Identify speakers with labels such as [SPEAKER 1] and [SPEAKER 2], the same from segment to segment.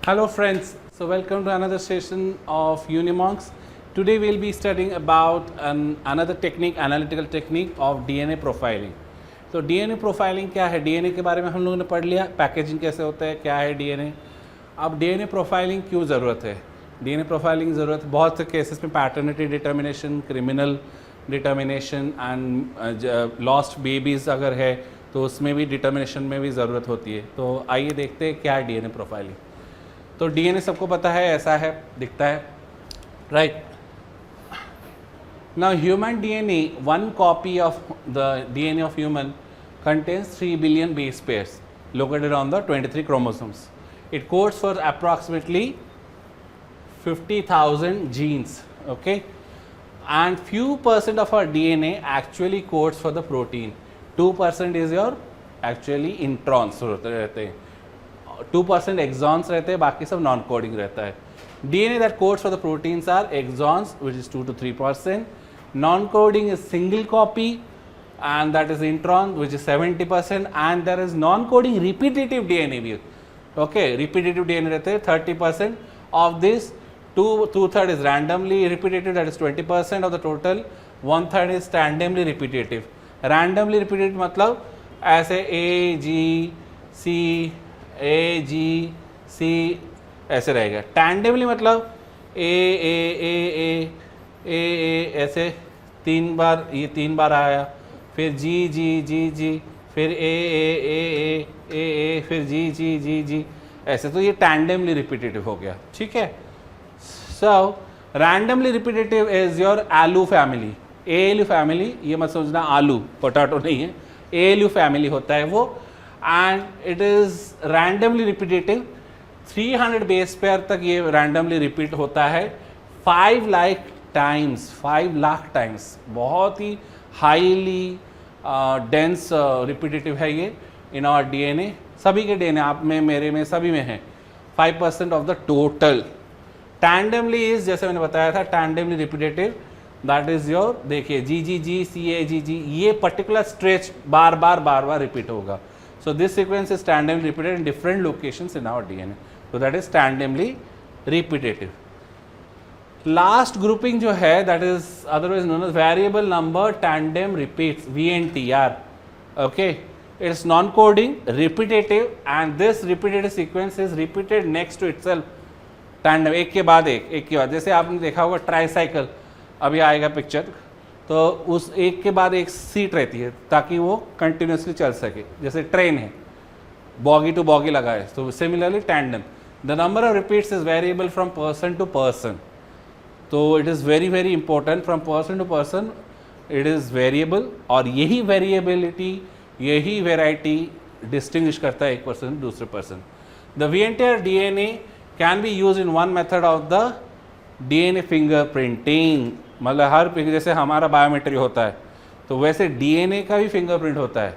[SPEAKER 1] Hello friends, so welcome to another session of Unimonks. Today we'll be studying about another technique, analytical technique of DNA profiling. तो DNA profiling क्या है? DNA के बारे में हम लोगों ने पढ़ लिया, पैकेजिंग कैसे होता है, क्या है DNA. अब DNA profiling क्यों ज़रूरत है? DNA profiling ज़रूरत बहुत से केसेस में paternity determination, criminal determination and lost babies अगर है तो उसमें भी डिटर्मिनेशन में भी ज़रूरत होती है. तो आइए देखते हैं क्या है DNA profiling. तो DNA सबको पता है, ऐसा है, दिखता है, right. Now human DNA, one copy of the DNA of human contains 3 billion base pairs located on the 23 chromosomes. It codes for approximately 50,000 genes, okay, and few percent of our DNA actually codes for the protein. 2% is your actually introns रहते हैं, 2% exons रहते हैं, बाकी सब non coding रहता है. DNA that codes for the proteins are exons, which is 2 to 3%. Non-coding is single copy, and that is intron, which is 70%. And there is non-coding repetitive DNA भी, okay, repetitive DNA रहते हैं 30%. Of this, two-third is randomly repetitive, that is 20% of the total. 1/3 is randomly repetitive. Randomly repetitive मतलब ऐसे A, G, C, A, G, C ऐसे रहेगा. टैंडेमली मतलब A, A, A, A, A, A ऐसे तीन बार आया, फिर G, G, G, G, फिर A, A, A, A, A, A, फिर G, G, G, G ऐसे. तो ये टैंडेमली रिपीटेटिव हो गया, ठीक है. सो रैंडमली रिपीटेटिव इज योर आलू फैमिली. ALU फैमिली, ये मत समझना आलू पोटैटो नहीं है, ALU फैमिली होता है वो. And it is randomly repetitive. 300 base pair तक ये रैंडमली रिपीट होता है 5 लाख टाइम्स. बहुत ही हाईली डेंस रिपीटेटिव है ये इन आवर DNA. सभी के DNA, आप में, मेरे में, सभी में है. 5% ऑफ द टोटल. टैंडमली इज, जैसे मैंने बताया था, टैंडमली रिपीटेटिव, दैट इज योर, देखिए GGG, CAGG, ये पर्टिकुलर स्ट्रेच बार बार रिपीट होगा. So this sequence is randomly repeated in different locations in our DNA. So that is randomly repetitive. Last grouping जो है, that is otherwise known as variable number tandem repeats, VNTR. Okay, it's non-coding, repetitive, and this repetitive sequence is repeated next to itself. Tandem, एक के बाद एक के बाद. जैसे आपने देखा होगा ट्राईसाइकिल, अभी आएगा पिक्चर, तो उस एक के बाद एक सीट रहती है ताकि वो कंटिन्यूसली चल सके. जैसे ट्रेन है, बॉगी टू बॉगी लगा है, तो similarly tandem. The number of repeats is variable from person to person. तो it is very very important, from person to person it is variable. और यही वेरिएबिलिटी, यही वेराइटी डिस्टिंग्विश करता है एक पर्सन से दूसरे person. The VNTR DNA can be use in one method of the DNA fingerprinting. मतलब हर जैसे हमारा बायोमेट्रिक होता है, तो वैसे DNA का भी फिंगरप्रिंट होता है.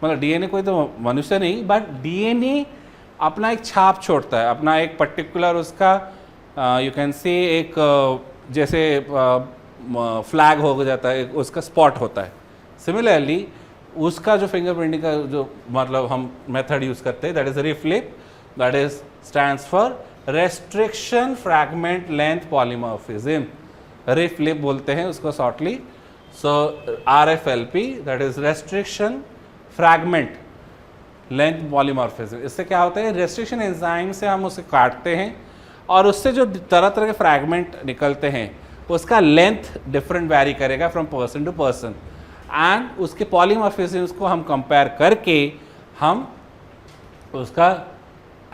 [SPEAKER 1] मतलब DNA कोई तो मनुष्य नहीं, बट DNA अपना एक छाप छोड़ता है, अपना एक पर्टिकुलर उसका यू कैन से एक जैसे फ्लैग हो जाता है, उसका स्पॉट होता है. सिमिलरली उसका जो फिंगरप्रिंटिंग का जो मतलब हम मेथड यूज़ करते हैं, that is riflip, that is stands for restriction fragment length polymorphism. Riflip बोलते हैं उसको shortly. So RFLP, that is restriction fragment length polymorphism. इससे क्या होता है, रेस्ट्रिक्शन एंजाइम से हम उसे काटते हैं और उससे जो तरह तरह के फ्रैगमेंट निकलते हैं उसका लेंथ डिफरेंट वैरी करेगा from person to person. And उसके पॉलीमॉर्फिज्म को हम कंपेयर करके हम उसका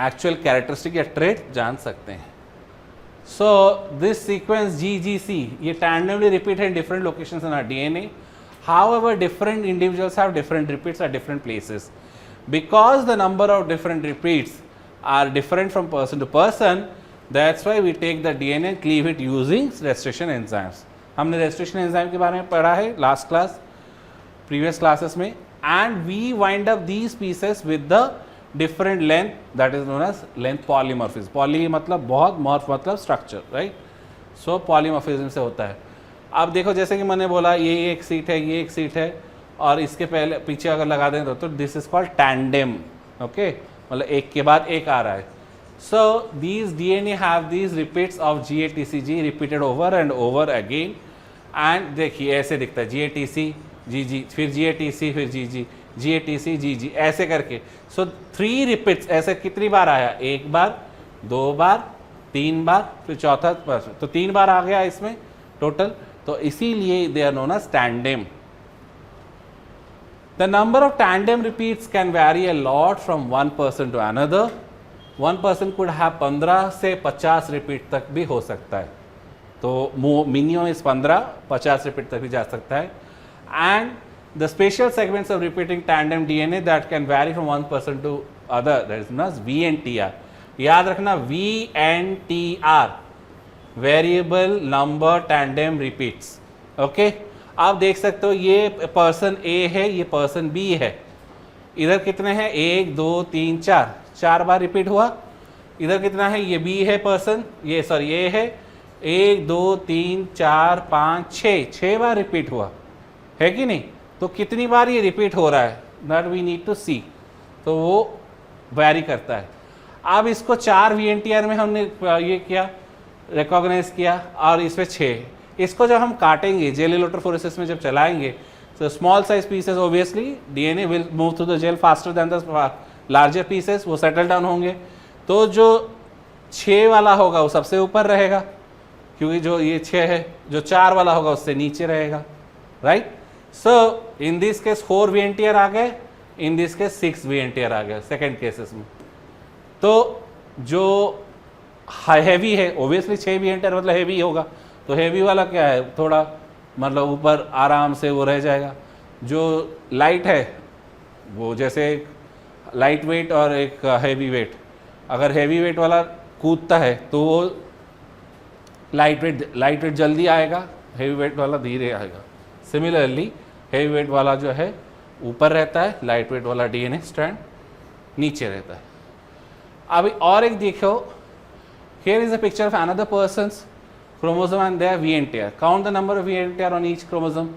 [SPEAKER 1] एक्चुअल कैरेक्टरिस्टिक या ट्रेट जान सकते हैं. So this sequence GGC, ये randomly repeated in different locations in our DNA. However, different individuals have different repeats at different places. Because the number of different repeats are different from person to person, that's why we take the DNA and cleave it using restriction enzymes. हमने restriction enzyme के बारे में पढ़ा है last class, previous classes में. And we wind up these pieces with the different length, that is known as length polymorphism. Poly मतलब बहुत, morph मतलब structure, right? So polymorphism से होता है. अब देखो, जैसे कि मैंने बोला, ये एक सीट है, ये एक सीट है, और इसके पहले पीछे अगर लगा दें तो this is called tandem. Okay, मतलब एक के बाद एक आ रहा है. So these DNA have these repeats of GATCG repeated over and over again, and देखिए ऐसे दिखता है GATC GG, फिर GATC, फिर GG, GATC GG, ऐसे करके. So 3 repeats ऐसे कितनी बार आया? 1 बार, 2 बार, 3 बार, फिर चौथा बार, तो 3 बार आ गया इसमें टोटल. तो इसीलिए they are known as tandem. The number of tandem repeats can vary a lot from one person to another. One person could have 15 से 50 रिपीट तक भी हो सकता है. तो मिनिमम इस 15-50 रिपीट तक भी जा सकता है. And the special segments of repeating tandem DNA that can vary from one person to other, that is known as VNTR. याद रखना VNTR, variable number tandem repeats. Okay, आप देख सकते हो ये पर्सन A है, ये पर्सन B है. इधर कितने हैं? 1 2 3 4, 4 बार रिपीट हुआ. इधर कितना है? ये B है पर्सन, ये सॉरी A है. 1 2 3 4 5 6 बार रिपीट हुआ है कि नहीं? तो कितनी बार ये रिपीट हो रहा है, दैट वी नीड टू सी. तो वो वैरी करता है. अब इसको 4 VNTR में हमने ये किया, रिकॉग्नाइज किया, और इसमें 6. इसको जब हम काटेंगे जेल इलेक्ट्रोफोरेसिस में जब चलाएंगे, तो small size pieces obviously DNA will move through the gel faster than the larger pieces, वो सेटल डाउन होंगे. तो जो 6 वाला होगा वो सबसे ऊपर रहेगा, क्योंकि जो ये 6 है, जो 4 वाला होगा उससे नीचे रहेगा. Right. So in this case 4 VNTR आ गए, इन दिस केस 6 VNTR आ गए सेकेंड केसेस में. तो जो हैवी है ऑब्वियसली 6 VNTR मतलब हैवी होगा. तो हैवी वाला क्या है, थोड़ा मतलब ऊपर आराम से वो रह जाएगा. जो लाइट है वो जैसे लाइट वेट और एक हैवी वेट, अगर हैवी वेट वाला कूदता है तो वो लाइट वेट जल्दी आएगा, हैवी वेट वाला धीरे आएगा. सिमिलरली हैवी वेट वाला जो है ऊपर रहता है, लाइट वेट वाला DNA स्ट्रैंड नीचे रहता है. अभी और एक देखो, here is a picture of another persons chromosome and their VNTR. Count the number of VNTR on each chromosome.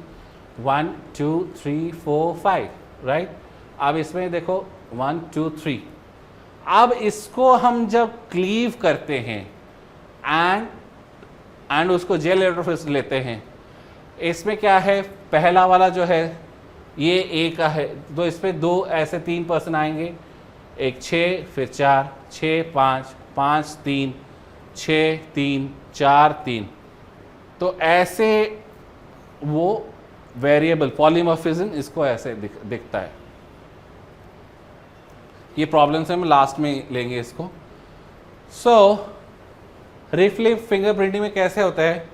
[SPEAKER 1] 1 2 3 4 5, right. अब इसमें देखो 1 2 3. अब इसको हम जब क्लीव करते हैं एंड उसको जेल इलेक्ट्रोफोरेसिस लेते हैं, इसमें क्या है, पहला वाला जो है ये A का है, तो इस पर 2 ऐसे 3 पर्सन आएंगे, एक 6 फिर 4 6 5 5 3 6 3 4 3. तो ऐसे वो वेरिएबल पॉलीमॉर्फिज्म इसको ऐसे दिखता है. ये प्रॉब्लम से हम लास्ट में लेंगे इसको. सो रिफ्लिप फिंगरप्रिंटिंग में कैसे होता है,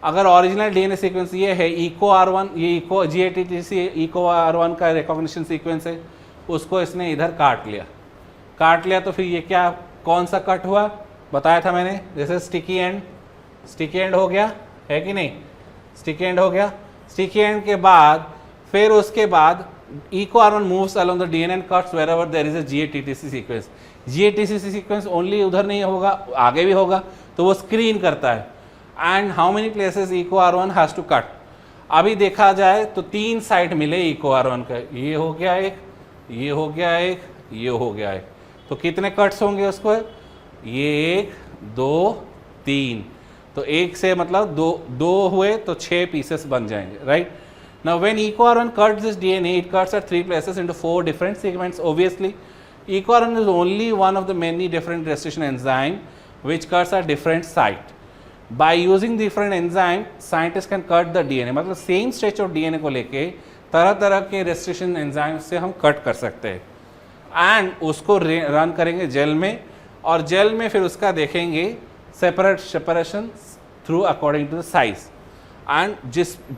[SPEAKER 1] अगर ओरिजिनल DNA सीक्वेंस ये है ECO-R1, ये GATTC ECO-R1 का रिकॉग्निशन सीक्वेंस है, उसको इसने इधर काट लिया. तो फिर ये क्या, कौन सा कट हुआ बताया था मैंने, जैसे स्टिकी एंड हो गया है कि नहीं. स्टिकी एंड हो गया. स्टिकी एंड के बाद फिर उसके बाद ECO-R1 moves along the DNA and cuts wherever there is a GATTC sequence. GATTC sequence only उधर नहीं होगा, आगे भी होगा, तो वो स्क्रीन करता है. And how many places ECO-R1 has to cut. अभी देखा जाए तो 3 साइट मिले ECO-R1 का, ये हो गया एक, ये हो गया एक, ये हो गया एक. तो कितने कट्स होंगे उसको, ये 1 2 3. तो एक से मतलब दो हुए तो 6 पीसेस बन जाएंगे. Right. Now when ECO-R1 cuts this DNA, it cuts at 3 places into 4 different segments. Obviously ECO-R1 is only one of the many different restriction enzyme which cuts at different site. By using different enzyme, scientists can cut the DNA. मतलब same stretch of DNA को लेके तरह तरह के restriction enzyme से हम cut कर सकते हैं. एंड उसको रन करेंगे जेल में, और जेल में फिर उसका देखेंगे separation through according to the size. And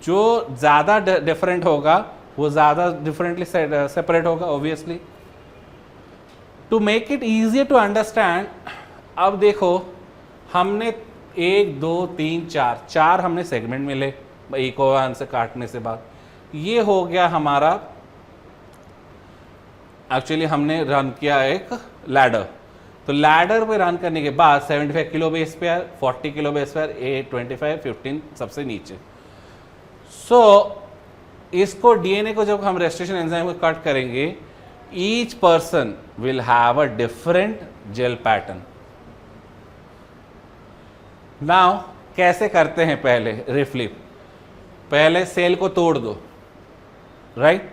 [SPEAKER 1] जो ज़्यादा डिफरेंट होगा वो ज़्यादा डिफरेंटली सेपरेट होगा obviously. To make it easier to understand, अब देखो हमने 1 2 3 4 हमने सेगमेंट मिले ECO-R1 से काटने से बाद. ये हो गया हमारा, एक्चुअली हमने रन किया एक लैडर. तो लैडर पे रन करने के बाद 75 kilo base pair, 40 kilo base pair, 25 15 सबसे नीचे. सो इसको DNA को जब हम रेस्ट्रिक्शन एंजाइम को कट करेंगे, each person will have a different gel pattern. Now कैसे करते हैं पहले रिफ्लिप, पहले सेल को तोड़ दो, राइट?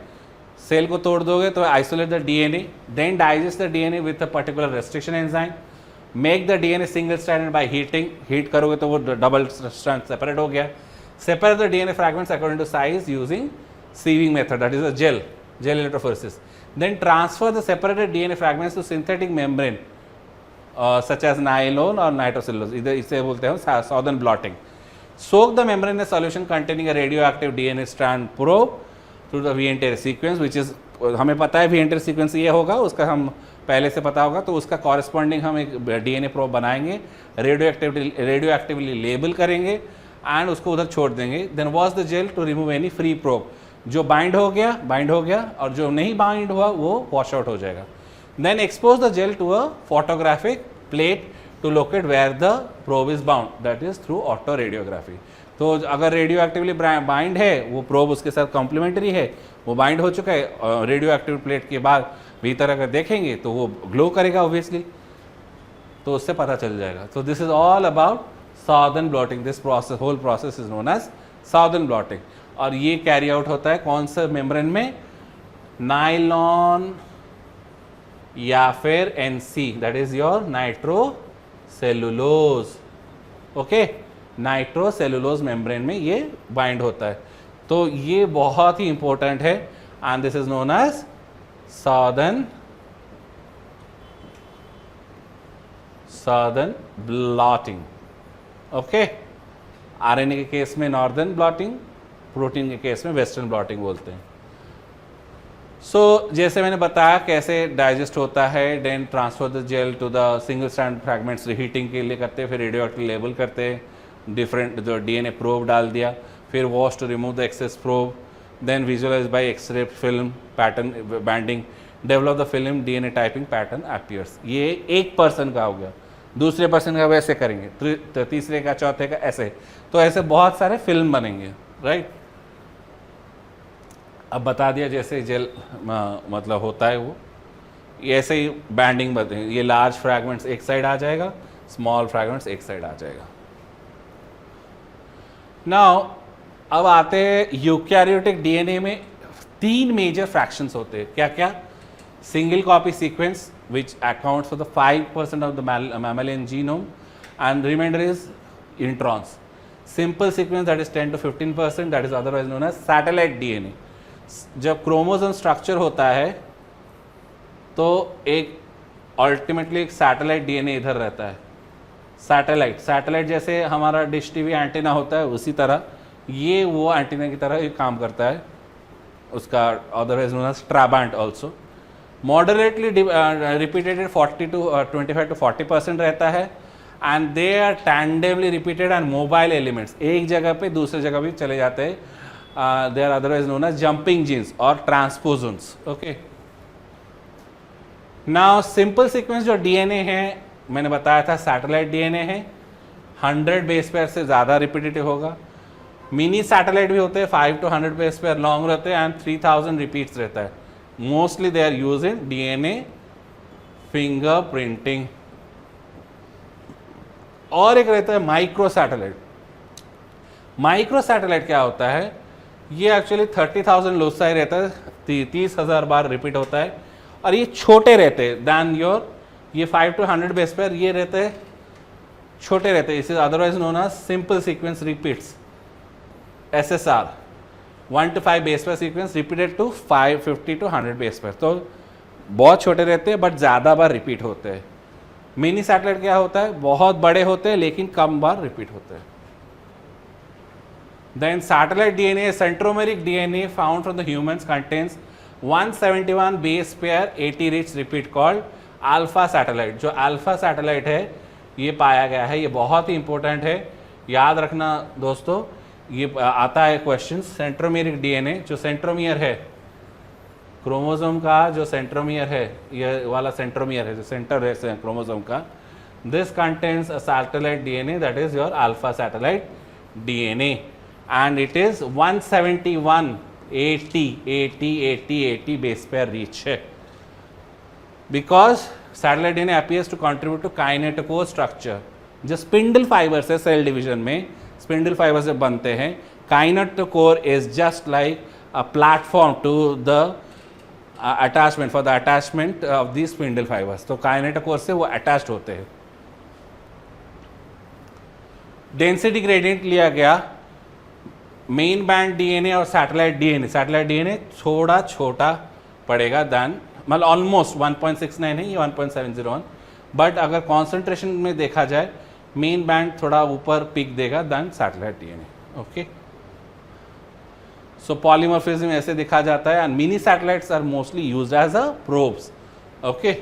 [SPEAKER 1] सेल को तोड़ दोगे तो isolate the DNA, then digest the DNA with a particular restriction enzyme, make the DNA single stranded by heating, heat करोगे तो वो डबल स्ट्रैंड सेपरेट हो गया, separate the DNA fragments according to size using sieving method, that is a gel electrophoresis, then transfer the separated DNA fragments to synthetic membrane such as nylon or nitrocellulose, इसे बोलते हैं southern blotting. Soak the membrane in a solution containing a radioactive DNA strand probe through the V-entire sequence, which is, हमें पता है V-entire sequence ये होगा, उसका हम पहले से पता होगा, तो उसका corresponding हम एक DNA probe बनाएंगे, radioactively लेबल करेंगे एंड उसको उधर छोड़ देंगे. Then wash the gel to remove any free probe, जो बाइंड हो गया और जो नहीं बाइंड हुआ वो वॉश आउट हो जाएगा. Then expose the gel to a photographic plate to locate where the probe is bound, that is through autoradiography. तो अगर रेडियो एक्टिवली बाइंड है, वो प्रोब उसके साथ कॉम्प्लीमेंट्री है, वो बाइंड हो चुका है, रेडियो एक्टिव प्लेट के बाद भीतर अगर देखेंगे तो वो ग्लो करेगा ऑब्वियसली, तो उससे पता चल जाएगा. तो this is all about southern blotting. This process, whole process is known as southern blotting. और ये कैरी आउट होता है कौन सा मेम्ब्रेन में? नाइलॉन या फिर NC, that is your nitrocellulose. Okay, nitrocellulose membrane में ये बाइंड होता है. तो ये बहुत ही इंपॉर्टेंट है and this is known as southern blotting. Okay, RNA के केस में नॉर्दर्न ब्लॉटिंग, प्रोटीन के केस में वेस्टर्न ब्लॉटिंग बोलते हैं. सो जैसे मैंने बताया कैसे डाइजेस्ट होता है, then transfer the gel to the single strand fragments, heating के लिए करते हैं, फिर रेडियोएक्टिव लेबल करते हैं, डिफरेंट जो डीएनए प्रोब डाल दिया, फिर wash to remove the excess probe, then visualise by X ray film pattern banding, develop the film DNA typing pattern appears. ये एक पर्सन का हो गया. दूसरे पर्सन का वैसे करेंगे, तीसरे का, चौथे का, ऐसे. तो ऐसे बहुत सारे फिल्म बनेंगे, राइट? अब बता दिया जैसे जेल मतलब होता है वो, ऐसे ही बैंडिंग बनते हैं. ये लार्ज फ्रैगमेंट्स एक साइड आ जाएगा, स्मॉल फ्रैगमेंट्स एक साइड आ जाएगा. नाउ अब आते हैं यूकैरियोटिक डीएनए में 3 मेजर फ्रैक्शंस होते हैं. क्या क्या? Single copy sequence which accounts for the 5% of the mammalian genome and remainder is introns. Simple sequence that is 10 to 15%, that is otherwise known as satellite DNA. जब chromosome structure होता है तो एक ultimately एक सैटेलाइट डीएनए इधर रहता है. Satellite जैसे हमारा डिश टीवी एंटीना होता है, उसी तरह ये वो एंटीना की तरह एक काम करता है. उसका अदरवाइज नोन एज ट्राबैंड ऑल्सो. मॉडरेटली रिपीटेड 25 to 40% रहता है and they are tandemly repeated and mobile elements, एक जगह पे दूसरे जगह भी चले जाते हैं. They are otherwise known as jumping genes और transposons. Okay, now simple sequence जो डीएनए है मैंने बताया था सैटेलाइट डीएनए है, 100 बेस पेयर से ज़्यादा रिपीटेटिव होगा. मिनी सैटेलाइट भी होते हैं, 5 to 100 बेस पेयर लॉन्ग रहते हैं एंड 3000 रिपीट्स रहता है. Mostly they are used in DNA fingerprinting. और एक रहता है माइक्रो सैटेलाइट. माइक्रो सैटेलाइट क्या होता है? ये एक्चुअली 30,000 लोसाई रहता है, 30,000 बार रिपीट होता है और ये छोटे रहते हैं दैन योर, ये 5 to 100 बेस पर ये रहते हैं, छोटे रहते हैं. इस is otherwise known as simple sequence repeats, SSR. 1 to 5 base pair sequence repeated to 50 to 100 base pair. तो बहुत छोटे रहते हैं बट ज़्यादा बार रिपीट होते हैं. मिनी सैटेलाइट क्या होता है? बहुत बड़े होते हैं लेकिन कम बार रिपीट होते हैं. Then satellite DNA, centromeric DNA found from the humans contains 171 base pair 80 rich repeat called alpha satellite. जो अल्फा सैटेलाइट है ये पाया गया है, ये बहुत ही इंपॉर्टेंट है, याद रखना दोस्तों. ये आता है क्वेश्चन. सेंट्रोमेरिक डीएनए, जो सेंट्रोमियर है क्रोमोसोम का, जो सेंट्रोमियर है, ये वाला सेंट्रोमियर है जो सेंटर है क्रोमोसोम का, this contains a satellite DNA that is your alpha satellite DNA and it is 171 80 base pair rich है. Because satellite DNA appears to contribute to kinetochore structure. जो स्पिंडल फाइबर्स है cell division में, spindle fibre से बनते हैं, kinetochore is just like a platform to the attachment for the attachment of the spindle fibres. तो kinetochore से वो attached होते हैं। डेंसिटी ग्रेडियंट लिया गया मेन बैंड डीएनए और सैटेलाइट डीएनए। सैटेलाइट डीएनए थोड़ा छोटा पड़ेगा दैन, मतलब ऑलमोस्ट 1.69 है, ये 1.701, बट अगर कॉन्सेंट्रेशन में देखा जाए मेन बैंड थोड़ा ऊपर पिक देगा then satellite DNA. Okay, so polymorphism ऐसे दिखा जाता है and mini satellites are mostly used as a probes. Okay,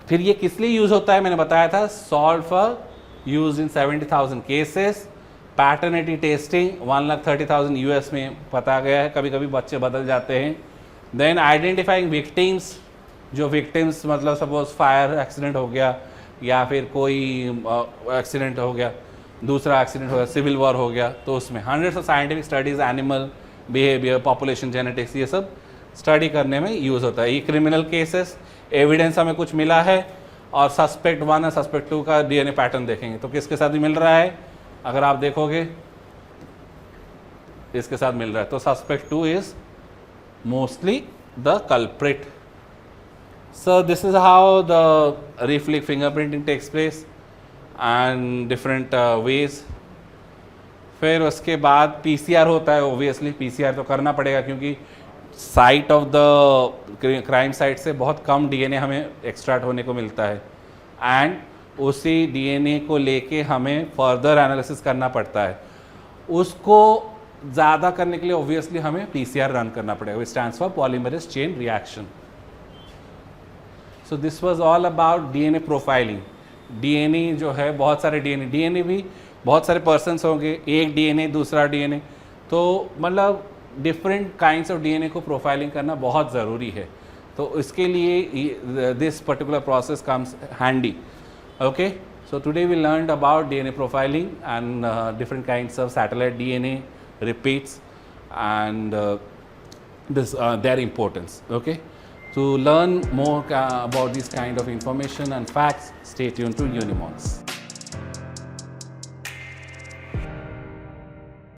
[SPEAKER 1] फिर ये किस लिए यूज होता है मैंने बताया था, solve for use in 70,000 cases, paternity testing 1,30,000 US में पता गया है, कभी कभी बच्चे बदल जाते हैं। देन आइडेंटिफाइंग विक्टिम्स, जो विक्टिम्स मतलब सपोज फायर एक्सीडेंट हो गया या फिर कोई एक्सीडेंट हो गया, दूसरा एक्सीडेंट हो गया, सिविल वॉर हो गया, तो उसमें hundreds of scientific studies, animal behaviour, population genetics, ये सब स्टडी करने में यूज़ होता है। ये क्रिमिनल केसेस, एविडेंस हमें कुछ मिला है और सस्पेक्ट 1 और सस्पेक्ट 2 का डीएनए पैटर्न देखेंगे तो किसके साथ भी मिल रहा है, अगर आप देखोगे इसके साथ मिल रहा है, तो suspect 2 is mostly the culprit. So this is how the reflex fingerprinting takes place and different ways. फिर उसके बाद PCR होता है, ओबियसली PCR तो करना पड़ेगा क्योंकि site of the crime site से बहुत कम डीएनए हमें एक्सट्रैक्ट होने को मिलता है एंड उसी डीएनए को लेके हमें फर्दर एनालिसिस करना पड़ता है। उसको ज़्यादा करने के लिए ओबियसली हमें PCR रन करना पड़ेगा, विच stands for polymerase chain reaction. So this was all about DNA profiling. DNA जो है बहुत सारे डीएनए भी बहुत सारे पर्सन्स होंगे, एक डीएनए दूसरा डीएनए, तो मतलब डिफरेंट काइंड्स ऑफ डीएनए को प्रोफाइलिंग करना बहुत ज़रूरी है। तो इसके लिए this particular process comes handy. Okay, so today we learned about DNA profiling and different kinds of satellite DNA repeats and their importance. Okay, to learn more about this kind of information and facts, stay tuned to Unimons.